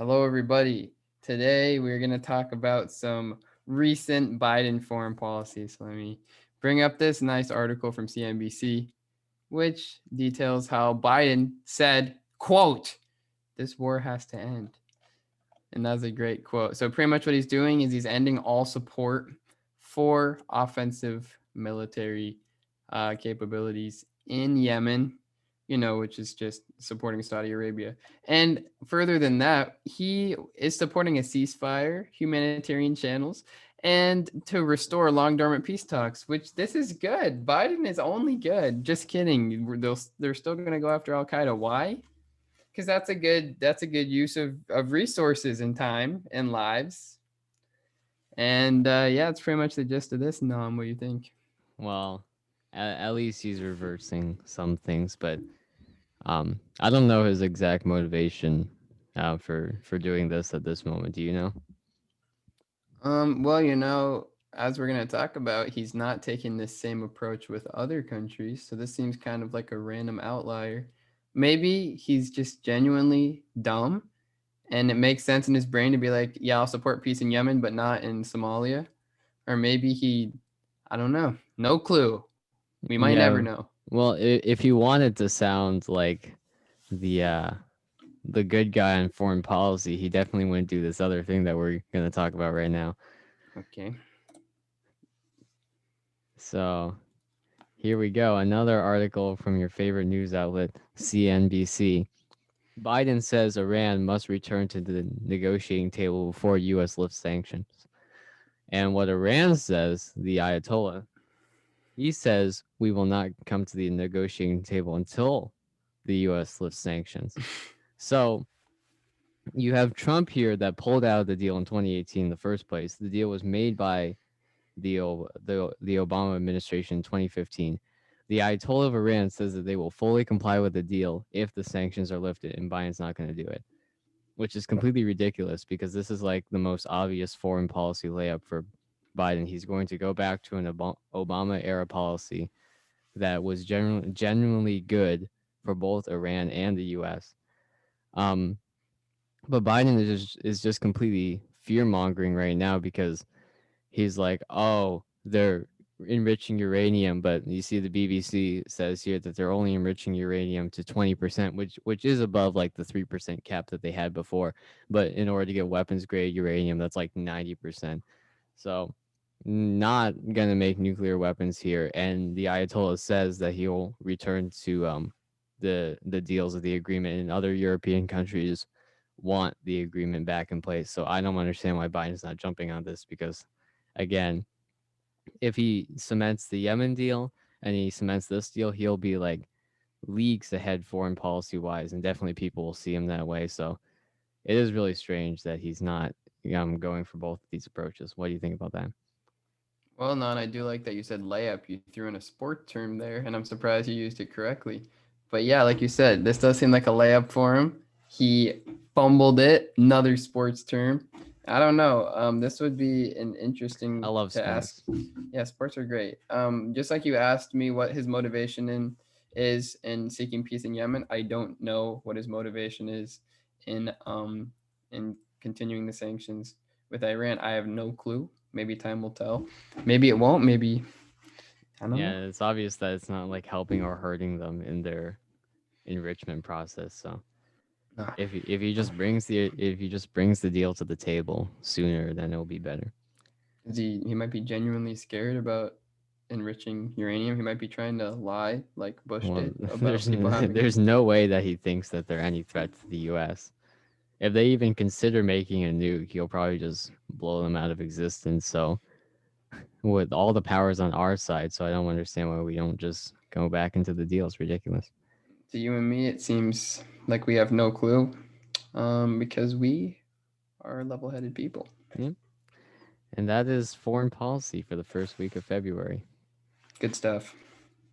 Hello, everybody. Today, we're going to talk about some recent Biden foreign policy. So, let me bring up this nice article from CNBC, which details how Biden said, quote, "This war has to end." And that's a great quote. So, pretty much what he's doing is he's ending all support for offensive military capabilities in Yemen, which is just supporting Saudi Arabia. And further than that, he is supporting a ceasefire, humanitarian channels, and to restore long dormant peace talks, which this is good. Biden is only good. Just kidding. They're still going to go after Al Qaeda. Why? Because that's a good use of resources and time and lives. And yeah, it's pretty much the gist of this. Nom, what do you think? Well, at least he's reversing some things, but I don't know his exact motivation for doing this at this moment. Do you know? Well, as we're gonna talk about, he's not taking this same approach with other countries, so this seems kind of like a random outlier. Maybe he's just genuinely dumb, and it makes sense in his brain to be like, "Yeah, I'll support peace in Yemen, but not in Somalia." Or maybe I don't know, no clue. We might never Yeah. know. Well, if he wanted to sound like the uh, the good guy in foreign policy, he definitely wouldn't do this other thing that we're gonna talk about right now. Okay. So here we go. Another article from your favorite news outlet, CNBC. Biden says Iran must return to the negotiating table before U.S. lifts sanctions. And what Iran says, the Ayatollah, he says we will not come to the negotiating table until the U.S. lifts sanctions. So you have Trump here that pulled out of the deal in 2018 in the first place. The deal was made by the Obama administration in 2015. The Ayatollah of Iran says that they will fully comply with the deal if the sanctions are lifted, and Biden's not going to do it, which is completely ridiculous because this is like the most obvious foreign policy layup for Biden. He's going to go back to an Obama era policy that was genuinely good for both Iran and the U.S. Um, but Biden is just completely fear mongering right now because he's like, oh, they're enriching uranium, but you see the BBC says here that they're only enriching uranium to 20%, which is above like the 3% cap that they had before. But in order to get weapons grade uranium, that's like 90%. So not gonna make nuclear weapons here. And the Ayatollah says that he'll return to the deals of the agreement, and other European countries want the agreement back in place. So I don't understand why Biden's not jumping on this because again, if he cements the Yemen deal and he cements this deal, he'll be like leagues ahead foreign policy wise, and definitely people will see him that way. So it is really strange that he's not going for both of these approaches. What do you think about that? Well, Non, I do like that you said layup. You threw in a sport term there, and I'm surprised you used it correctly. But yeah, like you said, this does seem like a layup for him. He fumbled it. Another sports term. I don't know. This would be an I interesting love to ask. sports. Yeah, sports are great. Just like you asked me what his motivation is in seeking peace in Yemen, I don't know what his motivation is in continuing the sanctions with Iran. I have no clue. Maybe time will tell. Maybe it won't. Maybe I don't know. Yeah, it's obvious that it's not like helping or hurting them in their enrichment process. So Nah. if he just brings the deal to the table sooner, then it'll be better. He might be genuinely scared about enriching uranium. He might be trying to lie like Bush Well, did about people having. there's no way that he thinks that they're any threat to the U.S. If they even consider making a nuke, he'll probably just blow them out of existence. So with all the powers on our side, so I don't understand why we don't just go back into the deal. It's ridiculous. To you and me, it seems like we have no clue, because we are level-headed people. Yeah. And that is foreign policy for the first week of February. Good stuff.